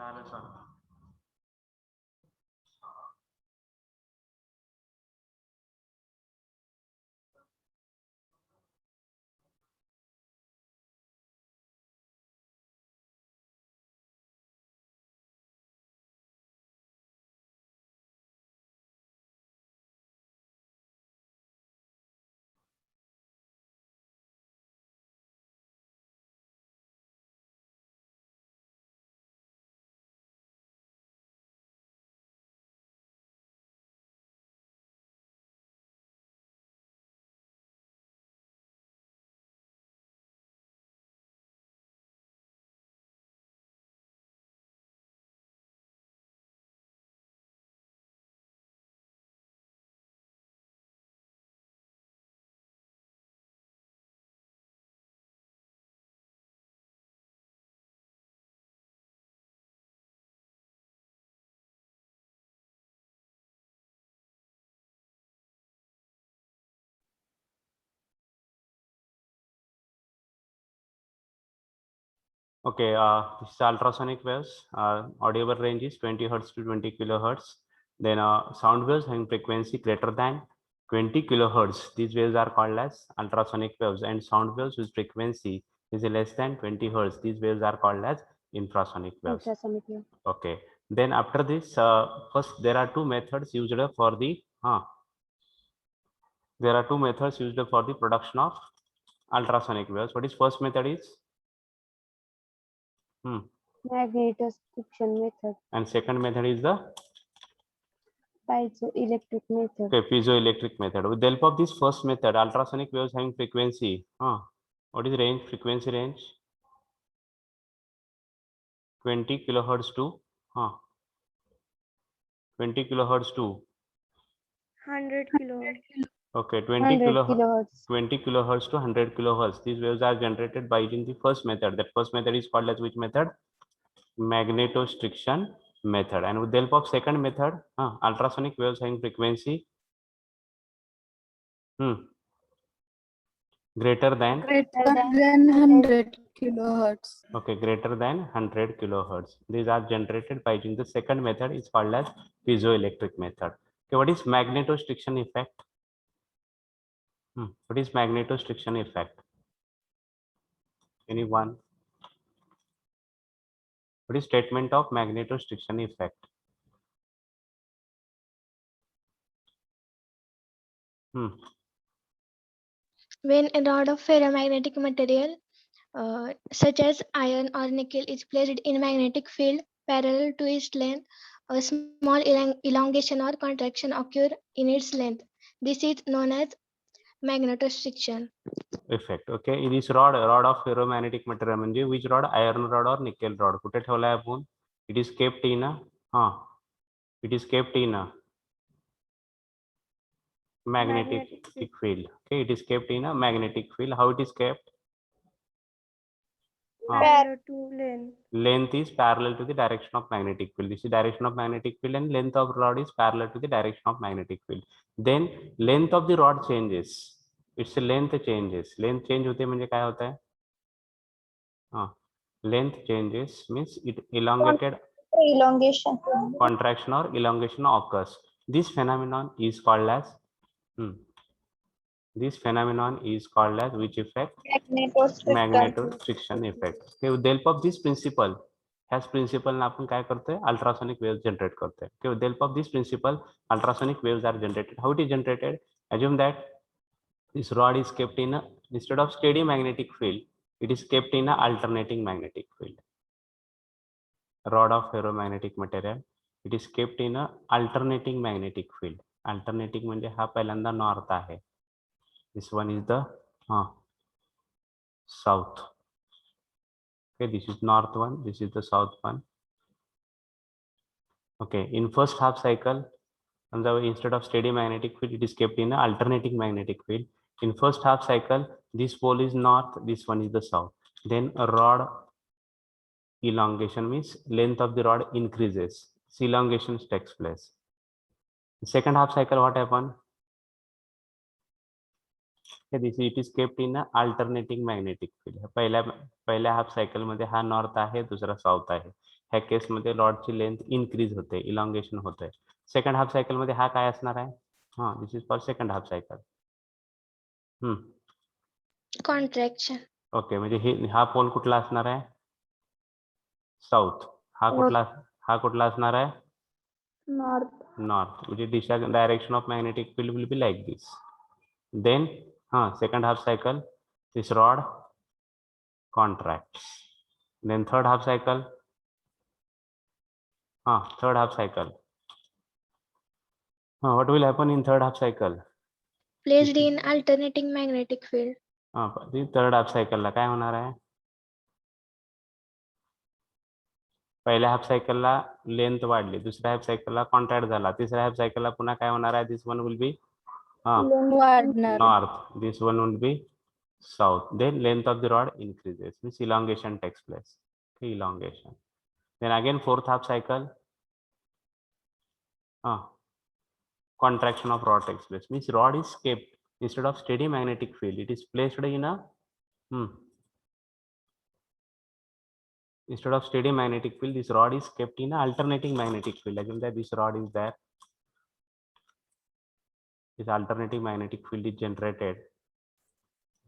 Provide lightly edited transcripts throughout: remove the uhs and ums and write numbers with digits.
झालं sir. Okay, this is ultrasonic waves. Audible range is 20 hertz to 20 kilohertz. Then sound waves having frequency greater than 20 kilohertz. These waves are called as ultrasonic waves, and sound waves whose frequency is less than 20 hertz. These waves are called as infrasonic waves. Ultrasonic wave. Okay. Then after this, first there are two methods used for the production of ultrasonic waves. What is first method is? Magnetostriction method. And second method is the piezoelectric method. Okay, piezoelectric method. With the help of this first method, ultrasonic waves having frequency. What is range? Frequency range? 20 kilohertz to 20 kilohertz to 100 kilohertz. Okay, 100 kilohertz. 20 kilohertz to 100 kilohertz. These waves are generated by using the first method. That first method is called as which method? Magnetostriction method. And with the help of second method, ultrasonic waves having frequency greater than 100 kilohertz. Okay, greater than 100 kilohertz. These are generated by using the second method. It's called as piezoelectric method. Okay, what is magnetostriction effect? What is magnetostriction effect? Anyone? What is statement of magnetostriction effect? When a rod of ferromagnetic material such as iron or nickel is placed in a magnetic field parallel to its length, a small elongation or contraction occur in its length. This is known as magnetostriction effect. Okay, this rod of ferromagnetic material म्हणजे which rod? Iron rod or nickel rod. कुठे ठेवलाय आपण? It is kept in a magnetic field. Okay, it is kept in a magnetic field. How it is kept? parallel to length. Length is parallel to the direction of magnetic field. This is direction of magnetic field, and length of rod is parallel to the direction of magnetic field. Then length of the rod changes. Its length changes. Length change होते म्हणजे काय होता है? Length changes means it elongated. Elongation. Contraction or elongation occurs. This phenomenon is called as which effect? Magnetostriction effect. Okay, with the help of this principle, ह्याच principal ने आपण काय करतोय? अल्ट्रासोनिक वेव्स जनरेट करतोय. Okay, with the help of this principle, ultrasonic waves are generated. How it is generated? Assume that this rod is kept in a, instead of steady magnetic field, it is kept in a alternating magnetic field. Rod of ferromagnetic material, it is kept in a alternating magnetic field. Alternating म्हणजे हा पहिल्यांदा north आहे. This one is the south. Okay, this is north one, this is the south one. Okay, in first half cycle, instead of steady magnetic field, it is kept in an alternating magnetic field. In first half cycle, this pole is north, this one is the south. Then a rod elongation means length of the rod increases. Elongation takes place. In second half cycle, what happened? This it is kept in a alternating magnetic field. पहिल्या half cycle मध्ये हा north आहे, दुसरा south आहे. ह्या केसमध्ये रॉडची length increase होते, elongation होते. सेकंड हाफ सायकल मध्ये हा काय असणार आहे? हा, this is for second half cycle. Contraction. Okay, म्हणजे हा पोल कुठला असणार आहे? साऊथ. हा कुठला असणार आहे? North. नॉर्थ. म्हणजे दिशा, direction of magnetic field will be like this. Then second half cycle, this rod contracts. Then third half cycle, what will happen in third half cycle? Placed in alternating magnetic field. Third half सायकलला काय होणार आहे? पहिल्या half सायकलला length वाढली, दुसऱ्या half सायकलला contract झाला, तिसऱ्या half सायकलला पुन्हा काय होणार आहे? This one will be north, this one will be south. Then length of the rod increases, means elongation takes place. Okay, elongation. Then again fourth half cycle, contraction of rod takes place, means rod is kept, instead of steady magnetic field, it is placed in a instead of steady magnetic field, this rod is kept in a alternating magnetic field. Again, that this rod is there, this alternating magnetic field is generated,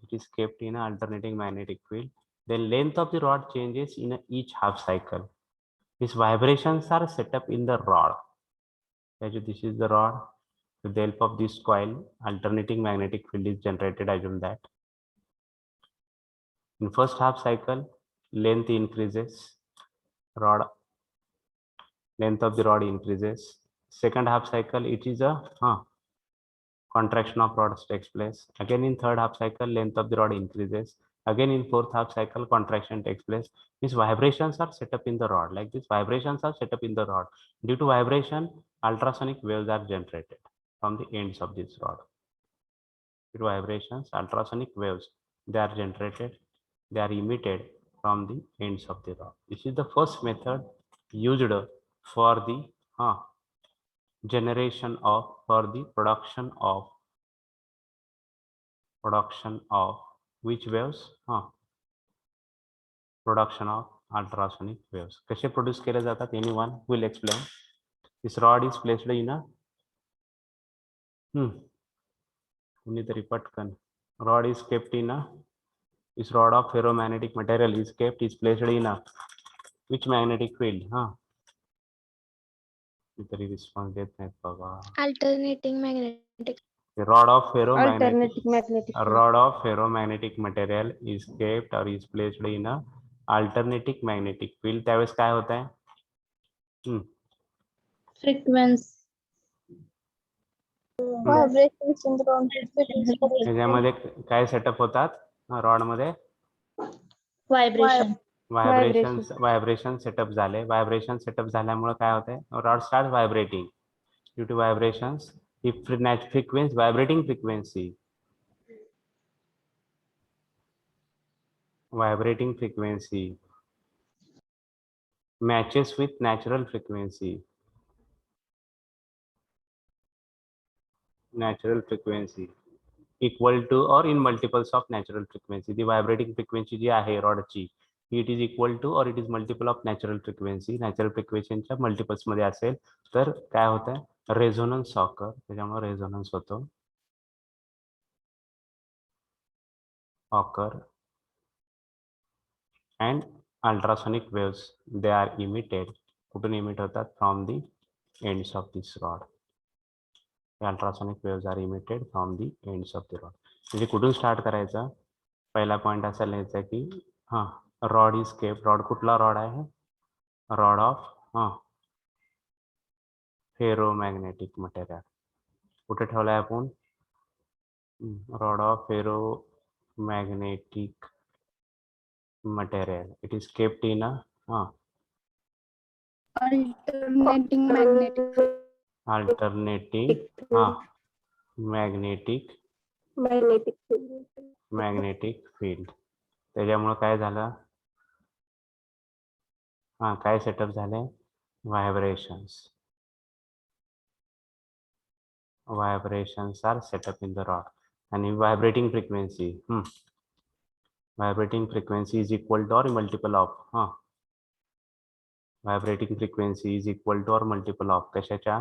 it is kept in an alternating magnetic field. Then length of the rod changes in each half cycle. These vibrations are set up in the rod. This is the rod. With the help of this coil, alternating magnetic field is generated. Assume that. In first half cycle, length increases. Length of the rod increases. Second half cycle, it is a contraction of rods takes place. Again in third half cycle, length of the rod increases. Again in fourth half cycle, contraction takes place. These vibrations are set up in the rod. Like these vibrations are set up in the rod. Due to vibration, ultrasonic waves are generated from the ends of this rod. Due to vibrations, ultrasonic waves, they are generated, they are emitted from the ends of the rod. This is the first method used for the production of which waves? Production of ultrasonic waves. कसे produce केले जातात? Anyone will explain. This rod is placed in a कुणीतरी पटकन. Rod is kept in a, this rod of ferromagnetic material is placed in a which magnetic field? कुणीतरी response देत नाहीत बाबा. Alternating magnetic. The rod of ferromagnetic material is kept or is placed in a alternating magnetic field. त्यावेळेस काय होत आहे? Frequency. Vibrations in the rod. त्याच्यामध्ये काय setup होतात? रॉड मध्ये व्हायब्रेशन सेटअप झाले. व्हायब्रेशन सेटअप झाल्यामुळे काय होतंय? Rod start vibrating. Due to vibrations, vibrating frequency matches with natural frequency equal to or in multiples of natural frequency. The vibrating frequency जी आहे रॉडची, it is equal to or it is multiple of natural frequency. Natural frequency च्या multiples मध्ये असेल तर काय होतंय? Resonance occur. त्याच्यामुळे resonance होतो. Occur and ultrasonic waves, they are emitted. कुठून इमिट होतात? From the ends of this rod. Ultrasonic waves are emitted from the ends of the rod. म्हणजे कुठून स्टार्ट करायचं? पहिला पॉइंट असा लिहायचा की रॉड इज केप्ट. रॉड कुठला रॉड आहे? Rod of ferromagnetic material. कुठे ठेवलाय आपण? Rod of ferromagnetic material. It is kept in a Alternating magnetic field. magnetic field. त्याच्यामुळे काय झालं? काय सेटअप झाले? Vibrations are set up in the rod. And vibrating frequency is equal to or multiple of vibrating frequency is equal to or multiple of कशाच्या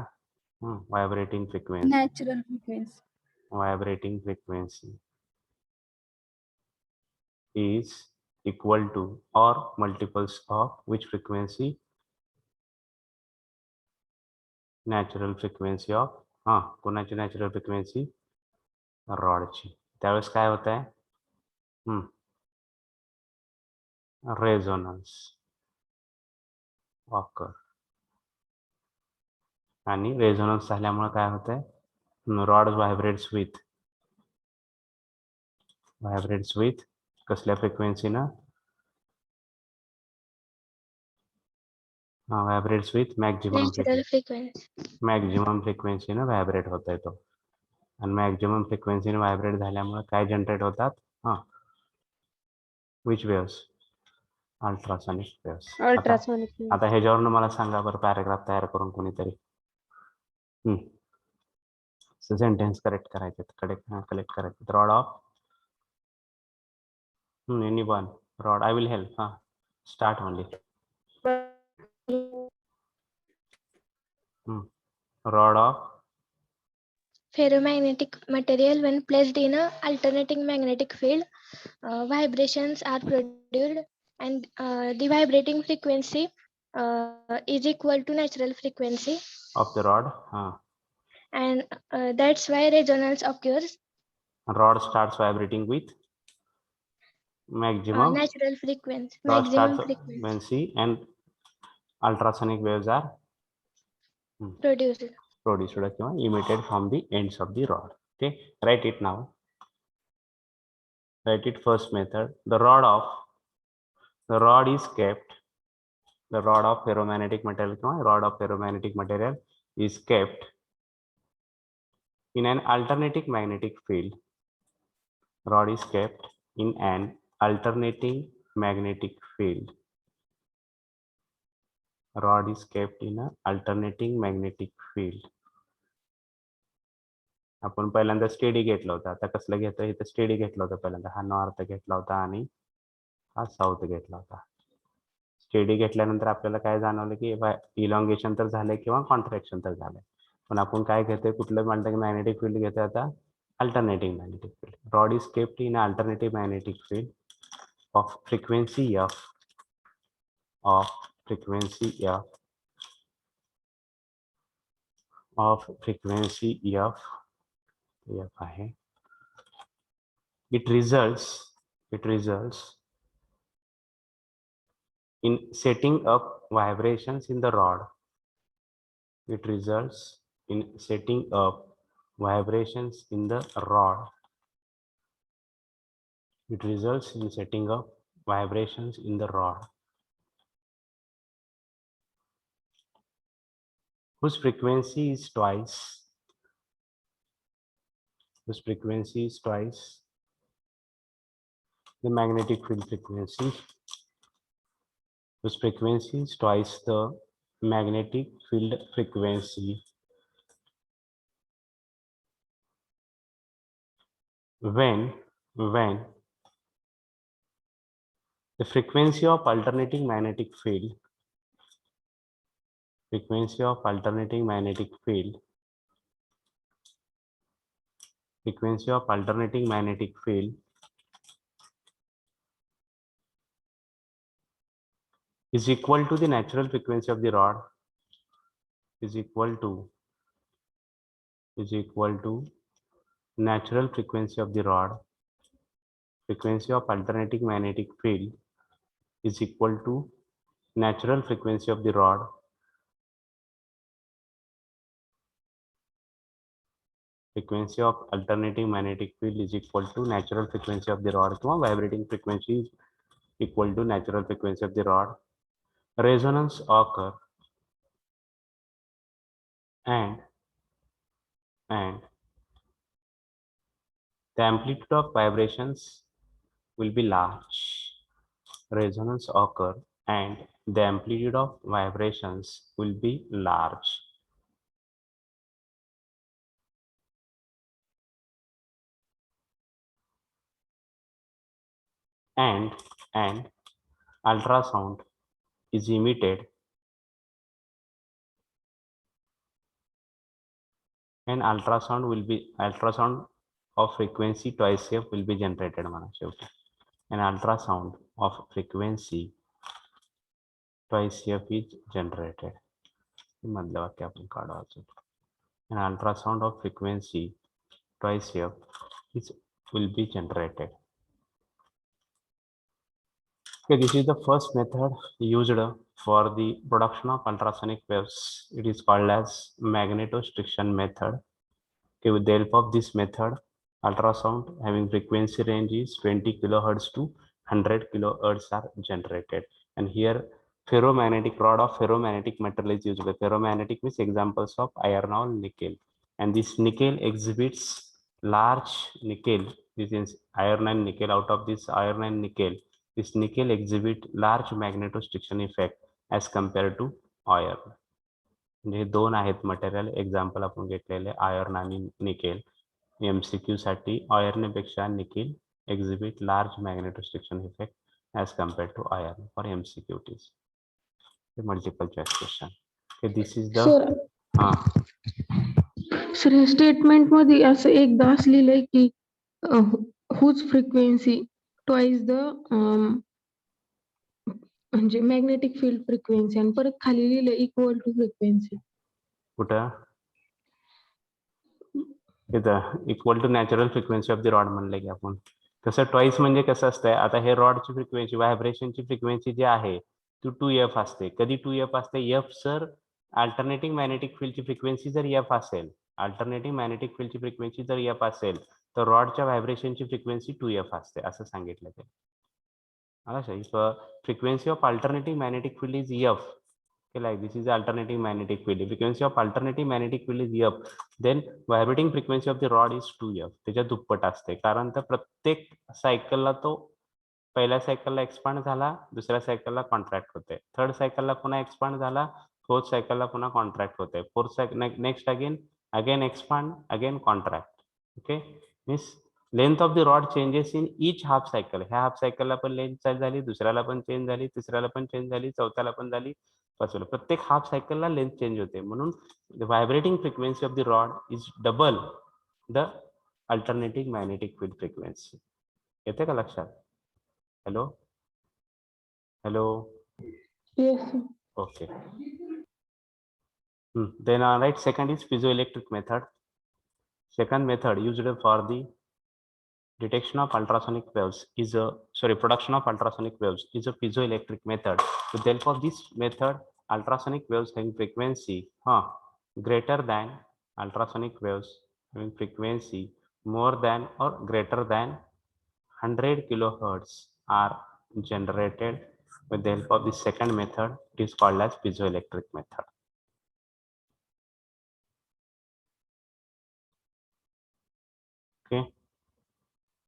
vibrating frequency Natural frequency. vibrating frequency is equal to or multiples of which frequency? Natural frequency of कोणाची natural frequency? रॉडची. त्यावेळेस काय होत आहे? Resonance occur. आणि resonance झाल्यामुळे काय होतंय? रॉड व्हायब्रेट्स विथ कसल्या फ्रिक्वेन्सीनं? व्हायब्रेट्स विथ मॅक्झिमम फ्रिक्वेन्सीनं व्हायब्रेट होत आहे तो. आणि मॅक्झिमम फ्रिक्वेन्सीने व्हायब्रेट झाल्यामुळे काय जनरेट होतात? विच वेव्स? Ultrasonic waves. अल्ट्रासोनिक आता ह्याच्यावरून मला सांगा बरं पॅराग्राफ तयार करून कोणीतरी सेंटेन्स करेक्ट करायचे कलेक्ट करायचे. Rod of anyone rod I will help. Start only. Rod of ferromagnetic material when placed in a alternating magnetic field, vibrations are produced, and the vibrating frequency is equal to natural frequency, of the rod. and that's why resonance occurs. Rod starts vibrating with maximum Natural frequency, rod maximum starts frequency frequency and ultrasonic waves are produced किंवा emitted from the ends of the rod. Okay, write it now. Write it first method. The rod of ferromagnetic material is kept in an alternating magnetic field. Rod is kept in an alternating magnetic field. Rod is kept in an alternating magnetic field. आपण पहिल्यांदा steady घेतला होता. आता कसलं घेतोय? इथे steady घेतला होता पहिल्यांदा. हा नॉर्थ घेतला होता आणि हा साऊथ घेतला होता. स्टेडी घेतल्यानंतर आपल्याला काय जाणवलं की इलॉंगेशन तर झालंय किंवा कॉन्ट्रॅक्शन तर झालंय. पण आपण काय घेतोय? कुठलं मॅग्नेटिक फील्ड घेतोय आता? Alternating magnetic field. Rod is kept in alternative magnetic field of frequency f आहे. It results in setting up vibrations in the rod. It results in setting up vibrations in the rod. It results in setting up vibrations in the rod, whose frequency is twice the magnetic field frequency, whose frequency is twice the magnetic field frequency when the frequency of alternating magnetic field is equal to the natural frequency of the rod, natural frequency of the rod. Frequency of alternating magnetic field is equal to natural frequency of the rod. Frequency of alternating magnetic field is equal to natural frequency of the rod किंवा vibrating frequency is equal to natural frequency of the rod. Resonance occur and the amplitude of vibrations will be large. Resonance occur and the amplitude of vibrations will be large. And ultrasound is emitted and ultrasound of frequency twice f will be generated म्हणा शेवटी. An ultrasound of frequency twice f is generated. मधलं वाक्य आपण काढू अजून. An ultrasound of frequency twice f will be generated. Okay, this is the first method used for the production of ultrasonic waves. It is called as magnetostriction method. Okay, with the help of this method, ultrasound having frequency range is 20 kilohertz to 100 kilohertz are generated. And here ferromagnetic rod of ferromagnetic metal is used. Ferromagnetic means examples of iron or nickel. And this nickel exhibits large nickel. This is iron and nickel. Out of this iron and nickel, this nickel exhibit large magnetostriction effect as compared to iron. म्हणजे दोन आहेत material example आपण घेतलेले iron आणि निकेल. MCQ साठी iron पेक्षा nickel exhibit large magnetostriction effect as compared to iron for MCQ it is. Multiple choice question. This is the sir या स्टेटमेंट मध्ये असं एकदा असं लिहिलंय की हुज फ्रिक्वेन्सी ट्वाइस द म्हणजे मॅग्नेटिक फील्ड फ्रिक्वेन्सी आणि परत खाली लिहिलं इक्वल टू फ्रिक्वेन्सी. कुठं इथं equal to natural frequency of the rod म्हणलं की आपण. तसं ट्वाइस म्हणजे कसं असतंय, आता हे रॉडची फ्रिक्वेन्सी व्हायब्रेशनची फ्रिक्वेन्सी जी आहे ती 2f असते. कधी 2f असते? f सर अल्टरनेटिंग मॅग्नेटिक फील्डची फ्रिक्वेन्सी जर f असेल, अल्टरनेटिंग मॅग्नेटिक फील्डची फ्रिक्वेन्सी जर f असेल तर रॉडच्या व्हायब्रेशनची फ्रिक्वेन्सी 2f असते असं सांगितलं ते. If frequency of alternating magnetic field is f, okay, like this is the alternating magnetic field. If frequency of alternating magnetic field is f, then vibrating frequency of the rod is 2f. त्याच्या दुप्पट असते, कारण तर प्रत्येक सायकलला तो पहिल्या सायकलला expand झाला, दुसऱ्या सायकलला कॉन्ट्रॅक्ट होते, थर्ड सायकलला पुन्हा एक्सपांड झाला, फोर्थ सायकलला पुन्हा कॉन्ट्रॅक्ट होते, fourth next again expand again contract. Okay, means length of the rod changes in each half cycle. ह्या हाफ सायकलला पण लेंथ चेंज झाली, दुसऱ्याला पण चेंज झाली, तिसऱ्याला पण चेंज झाली, चौथ्याला पण झाली, पाचव्याला. प्रत्येक हाफ सायकलला लेंथ चेंज होते. म्हणून the vibrating frequency of the rod is double the alternating magnetic field frequency. येते का लक्षात? Hello hello. Okay. Then right, second is piezoelectric method. Second method used for the detection of ultrasonic waves is production of ultrasonic waves is a piezoelectric method. With the help of this method, ultrasonic waves having frequency greater than ultrasonic waves having frequency more than or greater than 100 kilohertz are generated. With the help of the second method, it is called as piezoelectric method. Okay,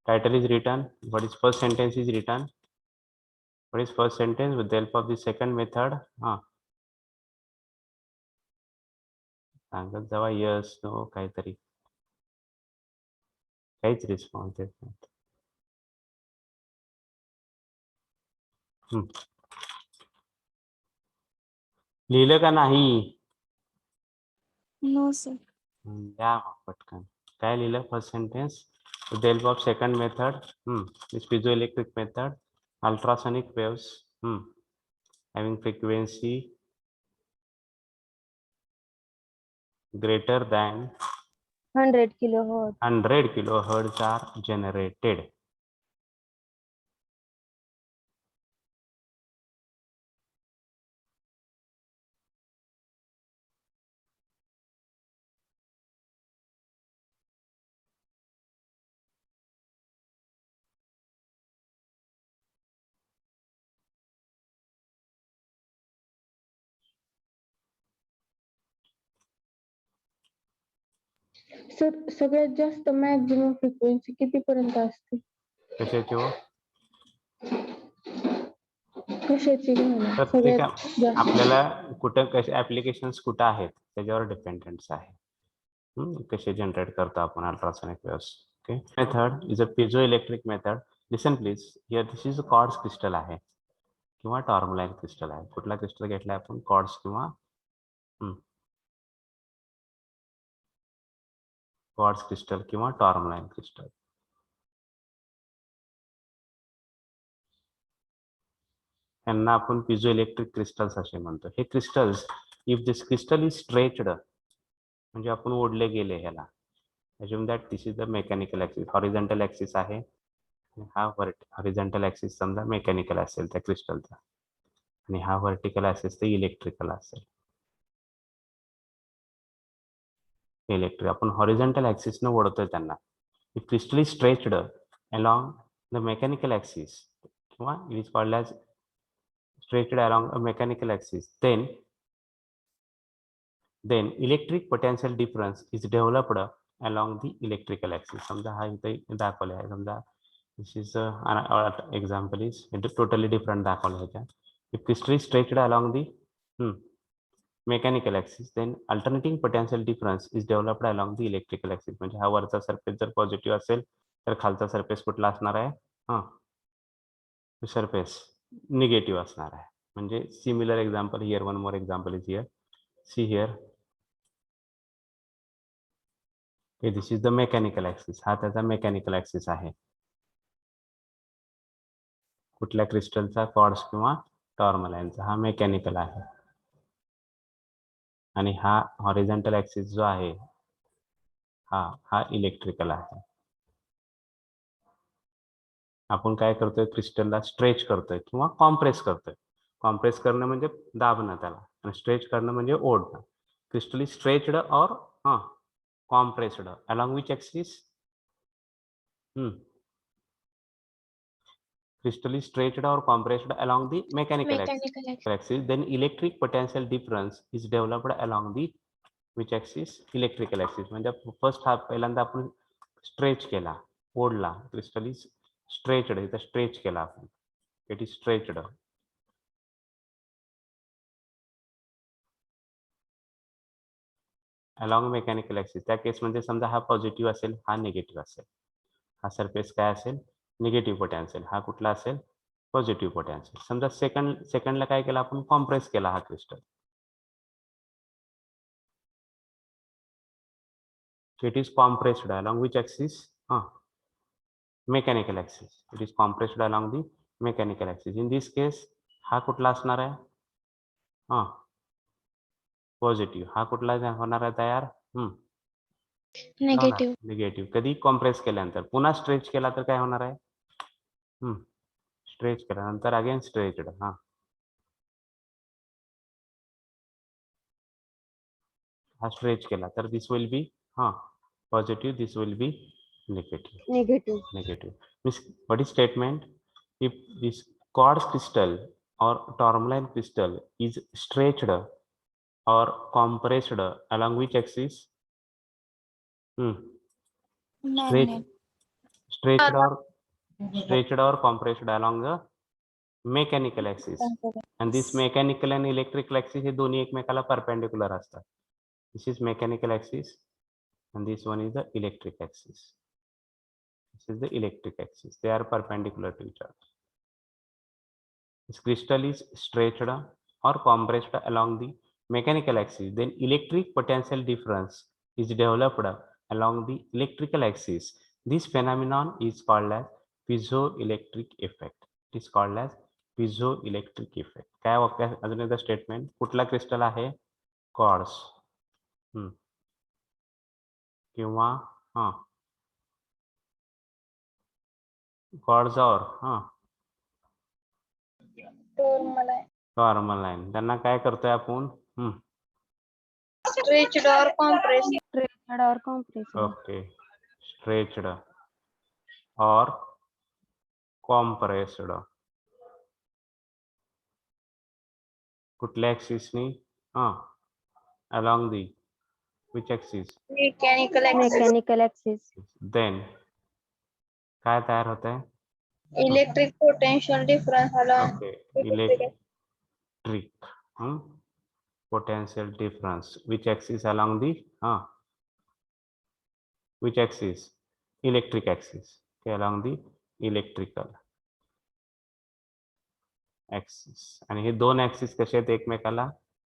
title is written. What is first sentence is written? What is first sentence? With the help of the second method, सांगत जावा yes no काहीतरी, काहीच response देत नाही. लिहिलं का नाही? No, sir. या पटकन. काय लिहिलं first sentence? With the help of second method, this piezoelectric method, ultrasonic waves having frequency greater than 100 kilohertz. 100 kilohertz are generated. Sir सगळ्यात जास्त मॅक्झिमम फ्रिक्वेन्सी किती पर्यंत असते? कशाची हो? कशाची घ्यायला प्रत्येक सगळ्यात जास्त? आपल्याला कुठं कसे ऍप्लिकेशन्स कुठं आहेत त्याच्यावर डिपेंडन्स आहे. कसे जनरेट करतो आपण ultrasonic waves. Okay, method is a piezoelectric method. Listen please, here this is a quartz crystal आहे किंवा टॉर्मलाइन क्रिस्टल आहे. कुठला क्रिस्टल घेतला आपण? क्वार्ट्ज किंवा क्वार्ट्ज क्रिस्टल किंवा टॉर्मलाइन क्रिस्टल. यांना आपण पिझो इलेक्ट्रिक क्रिस्टल्स असे म्हणतो. हे crystals, if this crystal is stretched, म्हणजे आपण ओढले गेले ह्याला, assume that this is the mechanical axis, horizontal axis आहे, हा हॉरिझॉन्टल ऍक्सिस समजा मेकॅनिकल असेल त्या क्रिस्टलचा, आणि हा व्हर्टिकल ऍक्सिस ते इलेक्ट्रिकल असेल. इलेक्ट्रिक आपण हॉरिझॉन्टल ऍक्सिस न ओढतोय त्यांना. If crystal is stretched along the mechanical axis, किंवा it is called as stretched along a mechanical axis, then electric potential difference is developed along the electrical axis. समजा हा इथे दाखवले आहे, समजा this is example is totally different दाखवलं ह्याच्या. If crystal is stretched along the mechanical axis, then alternating potential difference is developed along the electrical axis. म्हणजे हा वरचा सरफेस जर पॉझिटिव्ह असेल तर खालचा सरफेस कुठला असणार आहे, सरफेस निगेटिव्ह असणार आहे. म्हणजे similar example here, one more example is here, see here, this is the mechanical axis. हा त्याचा मेकॅनिकल ऍक्सिस आहे कुठल्या क्रिस्टलचा, क्वार्ट्ज किंवा टॉर्मलाइनचा. हा मेकॅनिकल आहे, आणि हा हॉरिझॉन्टल ऍक्सिस जो आहे हा इलेक्ट्रिकल आहे. आपण काय करतोय, क्रिस्टलला स्ट्रेच करतोय किंवा कॉम्प्रेस करतोय. कॉम्प्रेस करणं म्हणजे दाबणं त्याला, आणि स्ट्रेच करणं म्हणजे ओढणं. क्रिस्टल इज स्ट्रेच्ड और compressed along which axis? Crystal is stretched or compressed along the mechanical axis. Then electric potential difference is developed along the which axis? Electrical axis. म्हणजे first हा पहिल्यांदा आपण स्ट्रेच केला, ओढला. Crystal is stretched, इथं stretch केला आपण, it is stretched. Along mechanical axis. त्या केसमध्ये समजा हा पॉझिटिव्ह असेल, हा निगेटिव्ह असेल. हा सरफेस काय असेल, निगेटिव्ह पोटेन्शियल. हा कुठला असेल, पॉझिटिव्ह पोटेन्शियल. समजा सेकंडला काय केलं आपण, कॉम्प्रेस केला हा crystal. It is compressed along which axis? Mechanical axis. It is compressed along the mechanical axis. In this case हा कुठला असणार आहे, पॉझिटिव्ह. हा कुठला होणार आहे तयार, नेगेटिव्ह. निगेटिव्ह. कधी, कॉम्प्रेस केल्यानंतर. पुन्हा स्ट्रेच केला तर काय होणार आहे, स्ट्रेच केल्यानंतर अगेन स्ट्रेच्ड. हा स्ट्रेच केला तर this will be positive, this will be negative. Means what is statement? If this quartz crystal or tourmaline crystal is stretched or compressed along which axis? Stretched or compressed along the mechanical axis. And this mechanical and electrical axis हे दोन्ही एकमेकाला perpendicular असतात. This is mechanical axis and this one is the electric axis. This is the electric axis. They are perpendicular to each other. This crystal is stretched or compressed along the mechanical axis. Then electric potential difference is developed along the electrical axis. This phenomenon is called as piezoelectric effect. It is called as piezoelectric effect. काय वाक्य अजून एकदा statement. कुठला crystal आहे, quartz किंवा quartz और टॉर्मलाइन. त्यांना काय करतोय आपण, Stretched or compressed. Okay, stretched और कॉम्प्रेस्ड. कुठल्या ऍक्सिसनी, along the which axis? Mechanical axis. Then काय तयार होत आहे, Electric potential difference along. Okay, electric potential difference which axis along the which axis? Electric axis. Okay, along the electrical axis. आणि हे दोन axis कसे आहेत एकमेकाला,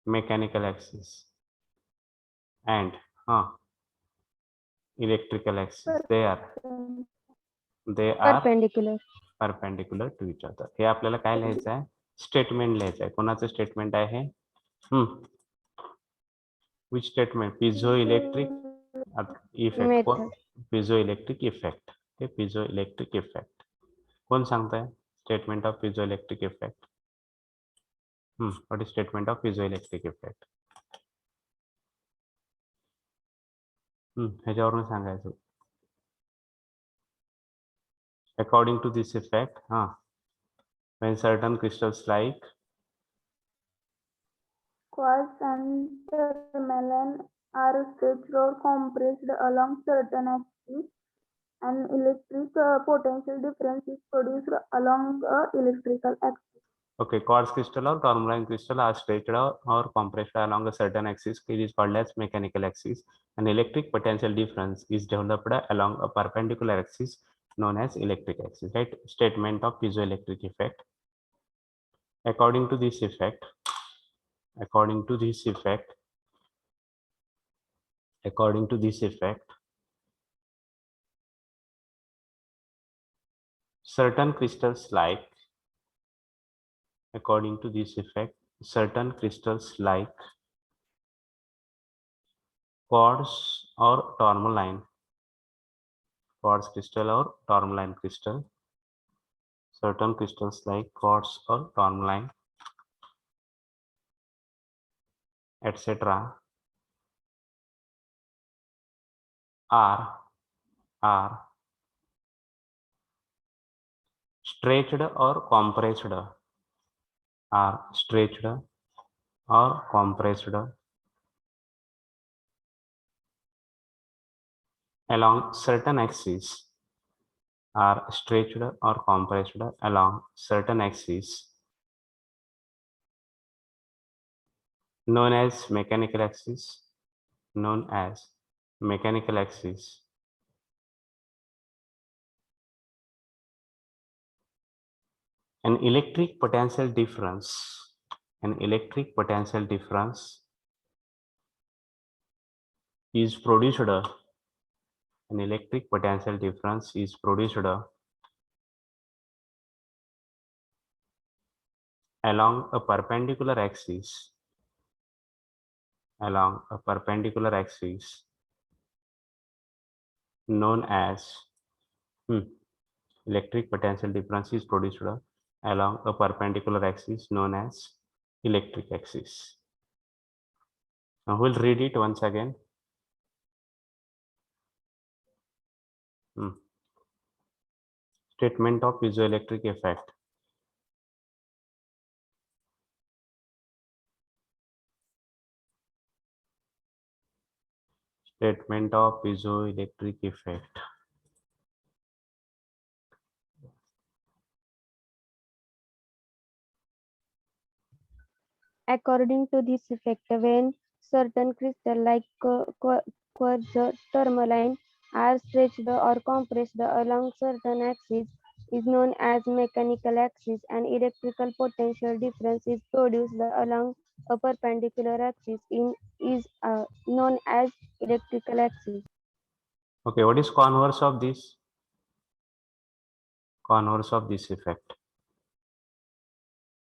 mechanical axis and electrical axis they are Perpendicular. Perpendicular to each other. हे आपल्याला काय लिहायचं आहे? स्टेटमेंट लिहायचं आहे. कोणाचं स्टेटमेंट आहे? Which statement? Piezo electric effect. कोण? Method. Piezo electric effect. हे पिझो इलेक्ट्रिक इफेक्ट कोण सांगताय? Statement of piezo electric effect. What is statement of piezo electric effect? ह्याच्यावरून सांगायचं. According to this effect, when certain crystals like Quartz and tourmaline are stretched or compressed along certain axes, an electric potential difference is produced along a electrical axis. okay, quartz crystal or tourmaline crystal are stretched or compressed along a certain axis. It is called as mechanical axis. An electric potential difference is developed along a perpendicular axis known as electric axis. Right? Statement of piezoelectric effect. According to this effect, certain crystals like quartz or tourmaline, quartz crystal or tourmaline crystal, certain crystals like quartz or tourmaline, etc. are stretched or compressed along certain axes, known as mechanical axis. An electric potential difference is produced along a perpendicular axis known as electric potential difference is produced along a perpendicular axis known as electric axis. Now we'll read it once again. Statement of piezoelectric effect. Statement of piezoelectric effect. According to this effect, when certain crystal like quartz tourmaline are stretched or compressed along certain axes, is known as mechanical axis. An electrical potential difference is produced along a perpendicular axis is known as electrical axis. Okay, what is converse of this? Converse of this effect.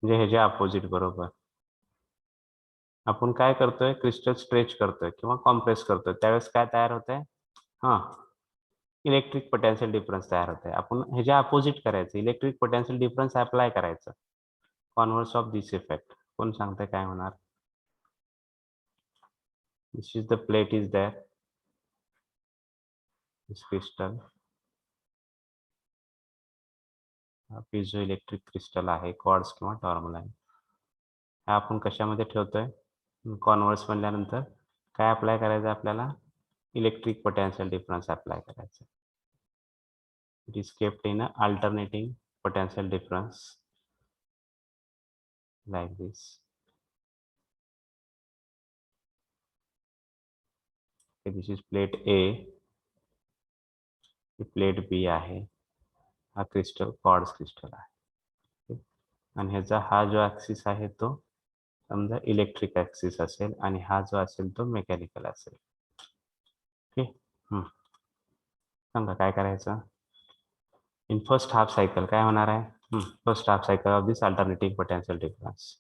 म्हणजे ह्याच्या opposite बरोबर. आपण काय करतोय? Crystal stretch करतोय किंवा compress करतोय, त्यावेळेस काय तयार होतंय? इलेक्ट्रिक पोटेन्शियल डिफरन्स तयार होतंय. आपण ह्याच्या अपोजिट करायचं, इलेक्ट्रिक पोटेन्शियल डिफरन्स अप्लाय करायचं. Converse of this effect. कोण सांगतंय काय होणार? This is the plate is there, this crystal, piezo electric crystal आहे, क्वार्ट्ज किंवा टॉर्मलाइन. हा आपण कशामध्ये ठेवतोय? कॉन्व्हर्स म्हणल्यानंतर काय अप्लाय करायचं आपल्याला? इलेक्ट्रिक पोटेन्शियल डिफरन्स अप्लाय करायचं. It is kept in alternating potential difference like this. Okay, this is plate A, plate B आहे. हा क्रिस्टल क्वार्ट्ज क्रिस्टल आहे. आणि ह्याचा हा जो ऍक्सिस आहे तो समजा इलेक्ट्रिक ऍक्सिस असेल आणि हा जो असेल तो मेकॅनिकल असेल. ओके, सांगा काय करायचं. इन फर्स्ट हाफ सायकल काय होणार आहे. First half cycle of this alternating potential difference.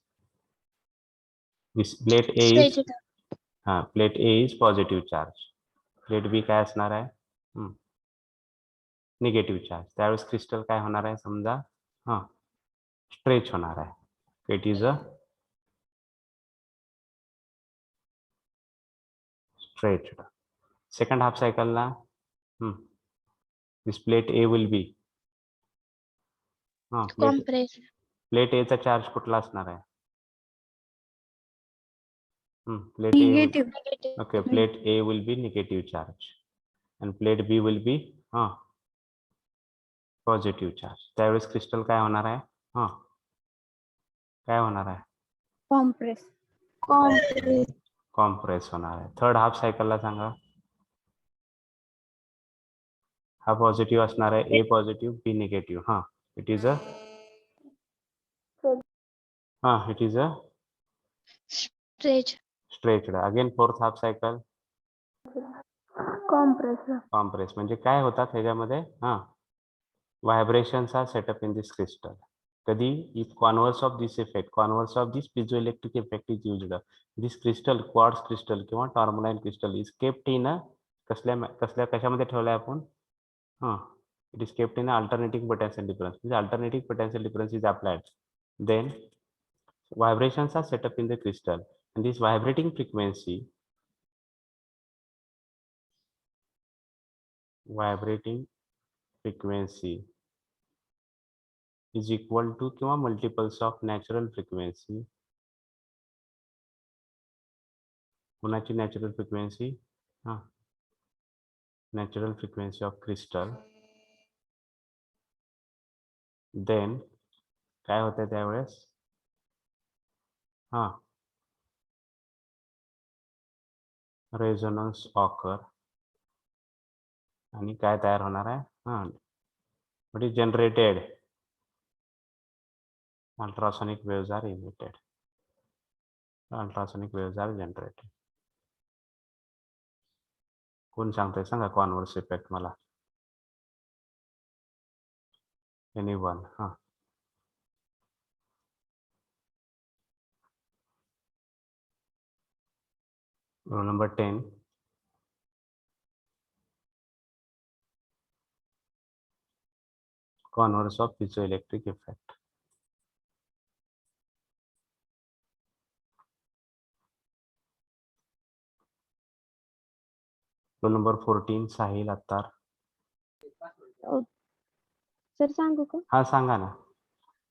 This plate A is Stretched. Plate A is positive charge, plate B काय असणार आहे निगेटिव्ह चार्ज. त्यावेळेस क्रिस्टल काय होणार आहे समजा स्ट्रेच होणार आहे. It is a stretched. Second half सायकलला this plate A will be Compressed. Plate एचा चार्ज कुठला असणार आहे. Plate A Negative. Negative. okay, plate A will be negative charge and plate B will be positive charge. त्यावेळेस crystal काय होणार आहे काय होणार आहे कॉम्प्रेस. कॉम्प्रेस होणार आहे. थर्ड हाफ सायकलला सांगा. हा पॉझिटिव्ह असणार आहे, A positive B negative. It is a Stretch. Stretched. Again fourth half cycle compressor, compress. म्हणजे काय होतात ह्याच्यामध्ये vibrations are set up in this crystal. कधी if converse of this effect, converse of this piezoelectric effect is used, this crystal quartz crystal किंवा tourmaline crystal is kept in कसल्या कशामध्ये ठेवलाय आपण it is kept in alternating potential difference. म्हणजे alternating potential difference is applied, then vibrations are set up in the crystal and this vibrating frequency is equal to किंवा multiples of natural frequency. कोणाची natural frequency natural frequency of crystal. then काय होते त्यावेळेस resonance occur आणि काय तयार होणार आहे what is generated ultrasonic waves are emitted, ultrasonic waves are generated. कोण सांगतंय सांगा कॉन्व्हर्स इफेक्ट मला. Anyone roll number 10. Converse of piezoelectric effect. Roll number 14. Sahil Attar. Sir सांगू का? हा सांगा ना.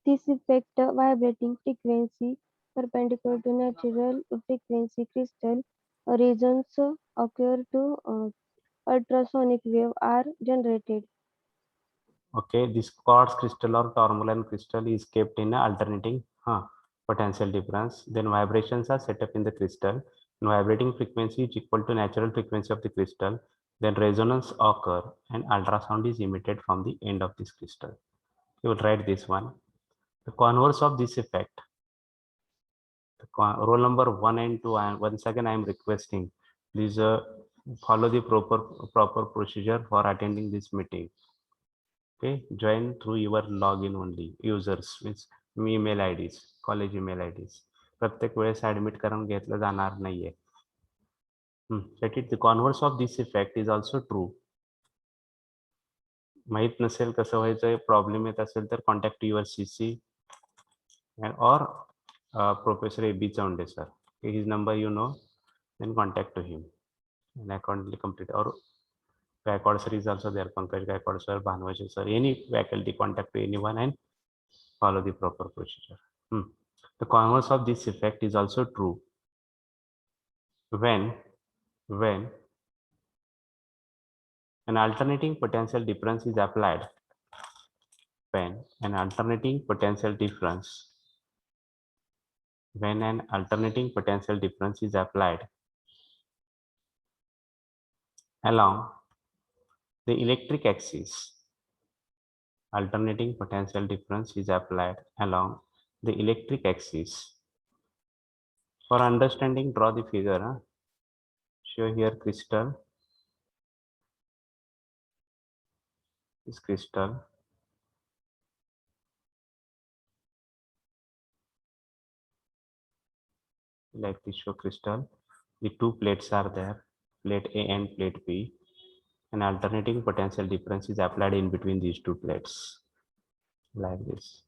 This effect vibrating frequency perpendicular to natural frequency crystal regions occur to ultrasonic wave are generated. Okay, this quartz crystal or tourmaline crystal is kept in a alternating potential difference. Then vibrations are set up in the crystal and vibrating frequency is equal to natural frequency of the crystal. Then resonance occur and ultrasound is emitted from the end of this crystal. You will write this one. The converse of this effect. Roll number 1 and 2. Once again, I am requesting please follow the proper procedure for attending this meeting. Okay, join through your login only. Users means email IDs, college email IDs. प्रत्येक वेळेस admit करून घेतलं जाणार नाहीये. The converse of this effect is also true. माहित नसेल कसं व्हायचं, प्रॉब्लेम येत असेल तर contact your CC or Professor A.B. Chaunde sir. His number you know, then contact to him and accordingly complete. Or Gaikwad sir is also there. Pankaj Gaikwad sir, Bhanwaji sir, any faculty, contact to anyone and follow the proper procedure. The converse of this effect is also true when an alternating potential difference is applied. When an alternating potential difference is applied along the electric axis. Alternating potential difference is applied along the electric axis. For understanding, draw the figure. Show here crystal this crystal. Like this show crystal, the two plates are there, plate A and plate B. An alternating potential difference is applied in between these two plates, like this.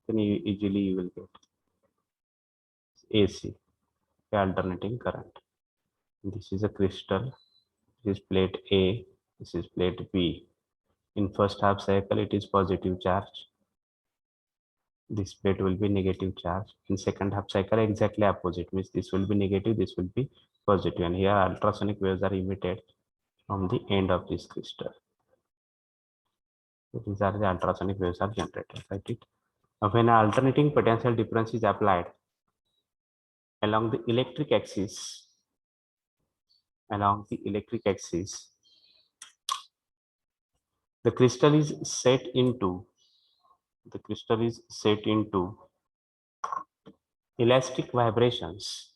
Then easily you will get AC, the alternating current. This is a crystal. This is plate A. This is plate B. In first half cycle, it is positive charge. This plate will be negative charge. In second half cycle, exactly opposite, means this will be negative, this will be positive, and here ultrasonic waves are emitted from the end of this crystal. So these are the ultrasonic waves are generated, right? When an alternating potential difference is applied along the electric axis, the crystal is set into elastic vibrations.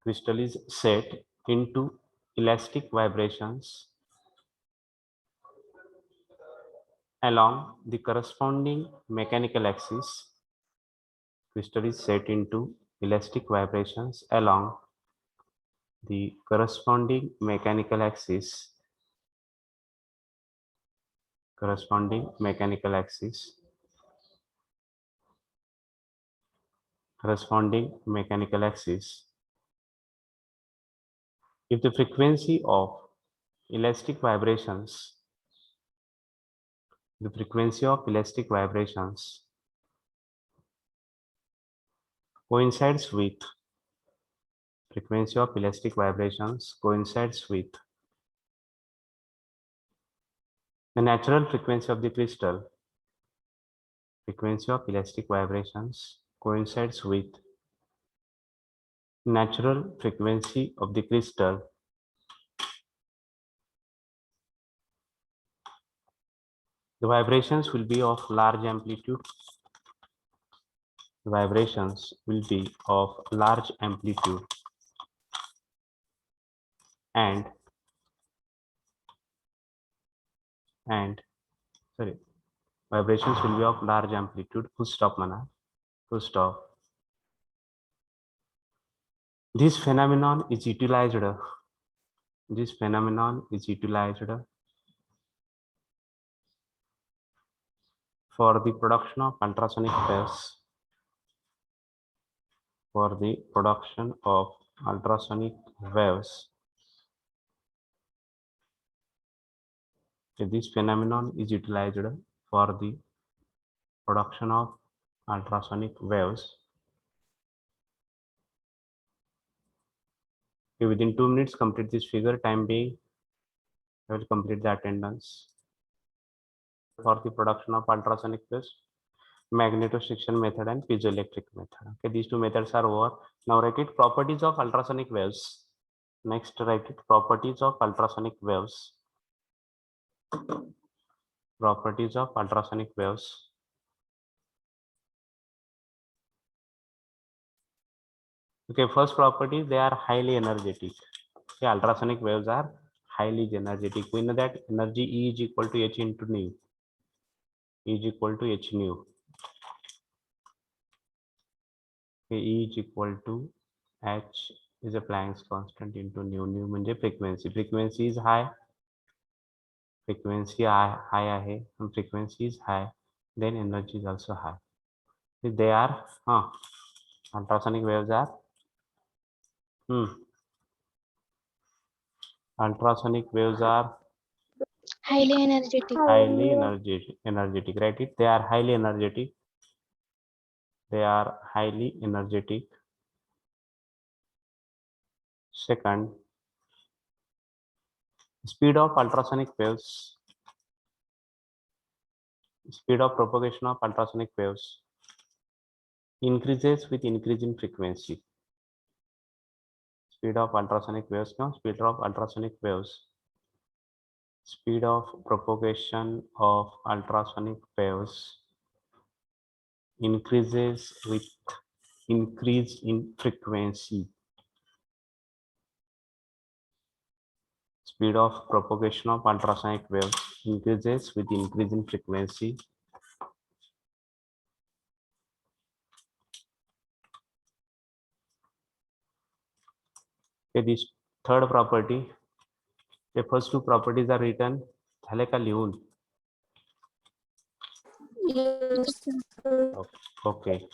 Crystal is set into elastic vibrations along the corresponding mechanical axis. Crystal is set into elastic vibrations along the corresponding mechanical axis. If the frequency of elastic vibrations coincides with the natural frequency of the crystal, frequency of elastic vibrations coincides with natural frequency of the crystal, the vibrations will be of large amplitude. And vibrations will be of large amplitude. Full stop. This phenomenon is utilized for the production of ultrasonic waves. This phenomenon is utilized for the production of ultrasonic waves. Okay, within 2 minutes, complete this figure. Time being, I will complete the attendance. For the production of ultrasonic waves, magnetostriction method and piezoelectric method. Okay, these two methods are over. Now write it properties of ultrasonic waves. Next, write it properties of ultrasonic waves. Okay, first property, they are highly energetic. Okay, ultrasonic waves are highly energetic. We know that energy E is equal to H into nu. Okay, E is equal to H is a Planck's constant into nu. Nu म्हणजे frequency. Frequency is high. And frequency is high. Then energy is also high. They are ultrasonic waves are Highly energetic. Right? They are highly energetic. Second, speed of ultrasonic waves, speed of propagation of ultrasonic waves increases with increase in frequency. Speed of propagation of ultrasonic waves increases with increase in frequency. Speed of propagation of ultrasonic waves increases with increase in frequency. Okay, this third property, the first two properties are written. झाले का लिहून? Yes, sir. Okay.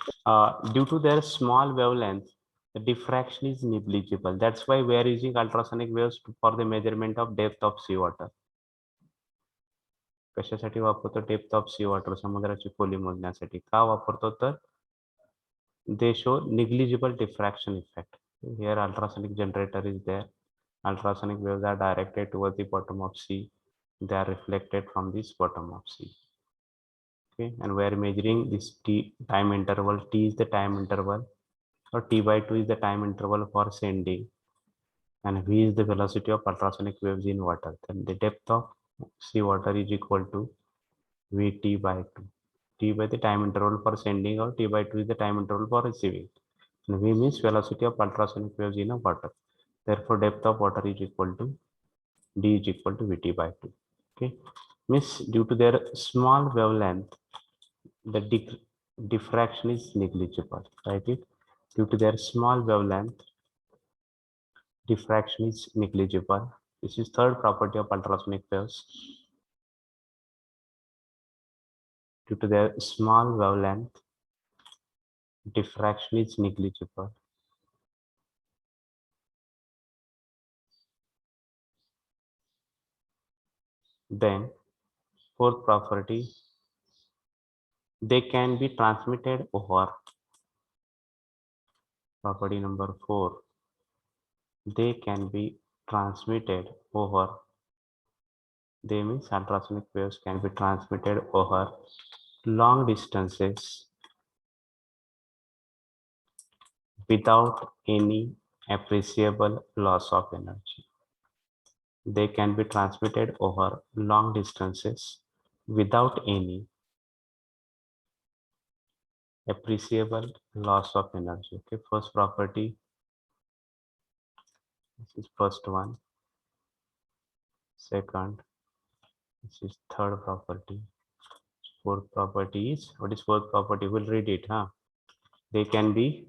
Due to their small wavelength, the diffraction is negligible. That's why we are using ultrasonic waves for the measurement of depth of seawater. कशासाठी वापरतो depth of C water? समुद्राची खोली मोजण्यासाठी. का वापरतो? तर they show negligible diffraction effect. Here ultrasonic generator is there. Ultrasonic waves are directed towards the bottom of sea. They are reflected from this bottom of sea. Okay, and we are measuring this t time interval. T is the time interval, or t/2 is the time interval for sending, and v is the velocity of ultrasonic waves in water. Then the depth of sea water is equal to vt/2. T by the time interval for sending, or t/2 is the time interval for receiving. And v means velocity of ultrasonic waves in a water. Therefore, depth of water is equal to d is equal to vt/2. Okay, means due to their small wavelength, the diffraction is negligible. Right? It due to their small wavelength, diffraction is negligible. This is third property of ultrasonic waves. Due to their small wavelength, diffraction is negligible. Then fourth property, they can be transmitted over. Property number 4, they can be transmitted over. They means ultrasonic waves can be transmitted over long distances without any appreciable loss of energy. They can be transmitted over long distances without any appreciable loss of energy. Okay, first property, this is first one. Second, this is third property. Fourth property is, what is fourth property? We'll read it, huh? They can be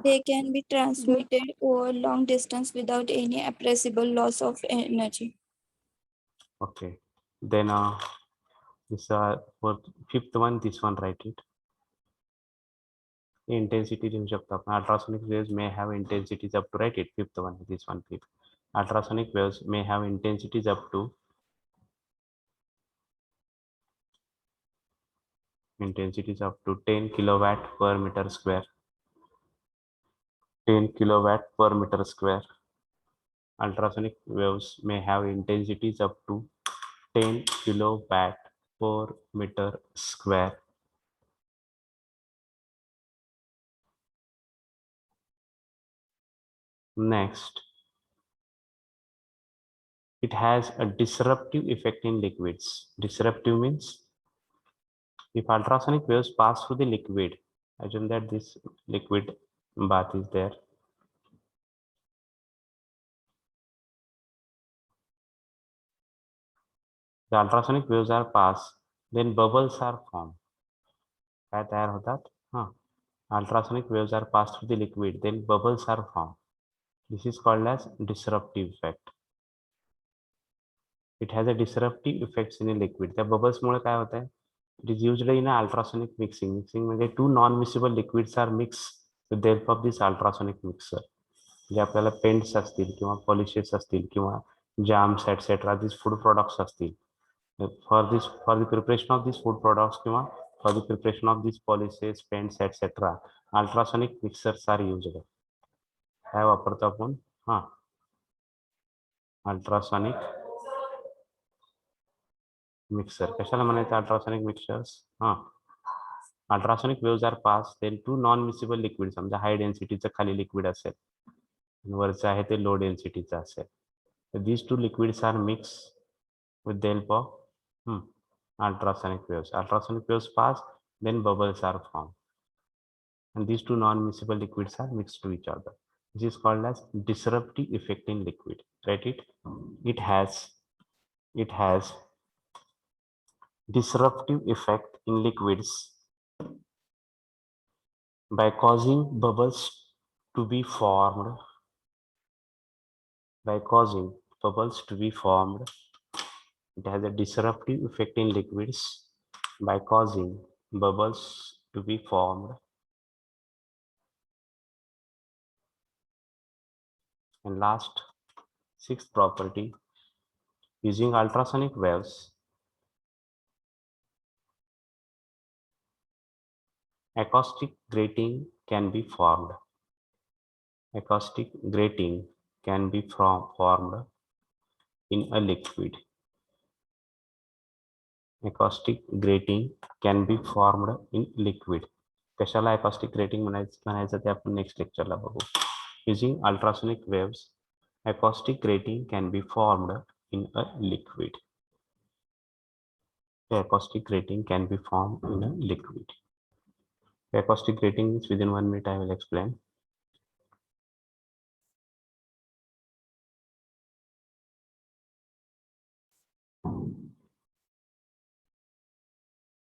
They can be transmitted over long distance without any appreciable loss of energy. okay. Then this for fifth one, this one, write it. Intensity लिहू शकतो आपण. Ultrasonic waves may have intensities up to, write it. Fifth one, this one, fifth. Ultrasonic waves may have intensities up to 10 kilowatt per meter square. 10 kilowatt per meter square. Ultrasonic waves may have intensities up to 10 kilowatt per meter square. Next, it has a disruptive effect in liquids. Disruptive means if ultrasonic waves pass through the liquid, assume that this liquid bath is there. The ultrasonic waves are passed, then bubbles are formed. काय तयार होतात? Ultrasonic waves are passed through the liquid, then bubbles are formed. This is called as disruptive effect. It has a disruptive effects in a liquid. त्या bubbles मुळे काय होत आहे? It is used in a ultrasonic mixing. Mixing म्हणजे two non-miscible liquids are mixed with the help of this ultrasonic mixer. जे आपल्याला paints असतील किंवा polishes असतील किंवा jams etcetera this food products असतील. For the preparation of these food products किंवा for the preparation of these polishes, paints, etc. ultrasonic mixers are used. काय वापरतो आपण? Ultrasonic mixer. कशाला म्हणायचं ultrasonic mixers? Ultrasonic waves are pass then to non miscible liquid. समजा high डेन्सिटीचं खाली liquid असेल, वरचं आहे ते लो डेन्सिटीचं असेल, तर these two liquids are mixed with the help of ultrasonic waves. Ultrasonic waves pass, then bubbles are formed. and these two non-miscible liquids are mixed to each other. This is called as disruptive effect in liquid. Write it. It has disruptive effect in liquids by causing bubbles to be formed. By causing bubbles to be formed, it has a disruptive effect in liquids by causing bubbles to be formed. And last, sixth property, using ultrasonic waves, acoustic grating can be formed. Acoustic grating can be formed in a liquid. Acoustic grating can be formed in liquid. कशाला acoustic grating म्हणायचं ते आपण next लेक्चरला बघू. Using ultrasonic waves, acoustic grating can be formed in a liquid. The acoustic grating can be formed in a liquid. The acoustic grating is within 1 minute I will explain.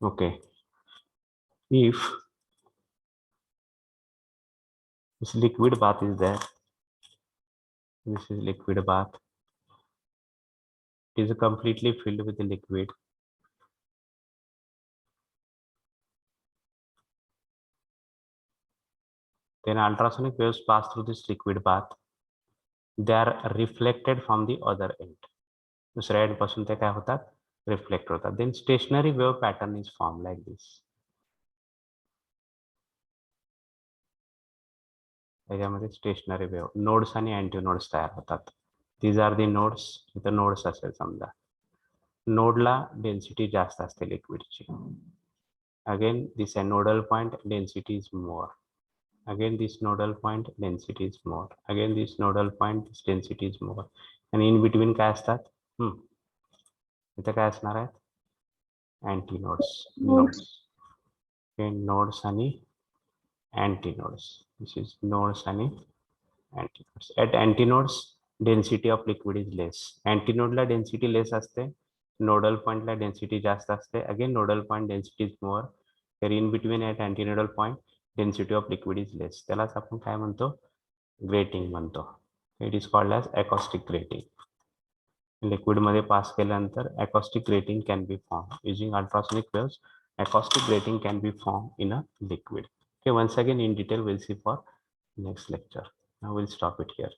Okay. If this liquid bath is there, this is liquid bath. It is completely filled with the liquid. Then ultrasonic waves pass through this liquid bath. They are reflected from the other end. दुसऱ्या end पासून ते काय होतात? Reflect होतात. Then stationary wave pattern is formed like this. त्याच्यामध्ये stationary wave nodes आणि anti nodes तयार होतात. These are the nodes. इथं नोड्स असेल समजा. नोडला डेन्सिटी जास्त असते लिक्विडची. Again this nodal point density is more. Again this nodal point density is more. Again this nodal point this density is more. And in between काय असतात? इथं काय असणार आहेत? Antinodes. Nodes. Okay, nodes आणि antinodes. This is nodes आणि antinodes. At antinodes density of liquid is less. Antinode La density less असते. Nodal point ला density जास्त असते. Again nodal point density is more. Here in between at antinodal point density of liquid is less. त्यालाच आपण काय म्हणतो? Grating म्हणतो. It is called as acoustic grating. Liquid मध्ये pass केल्यानंतर acoustic grating can be formed using ultrasonic waves. Acoustic grating can be formed in a liquid. Okay, once again in detail we'll see for next lecture. Now we'll stop it here.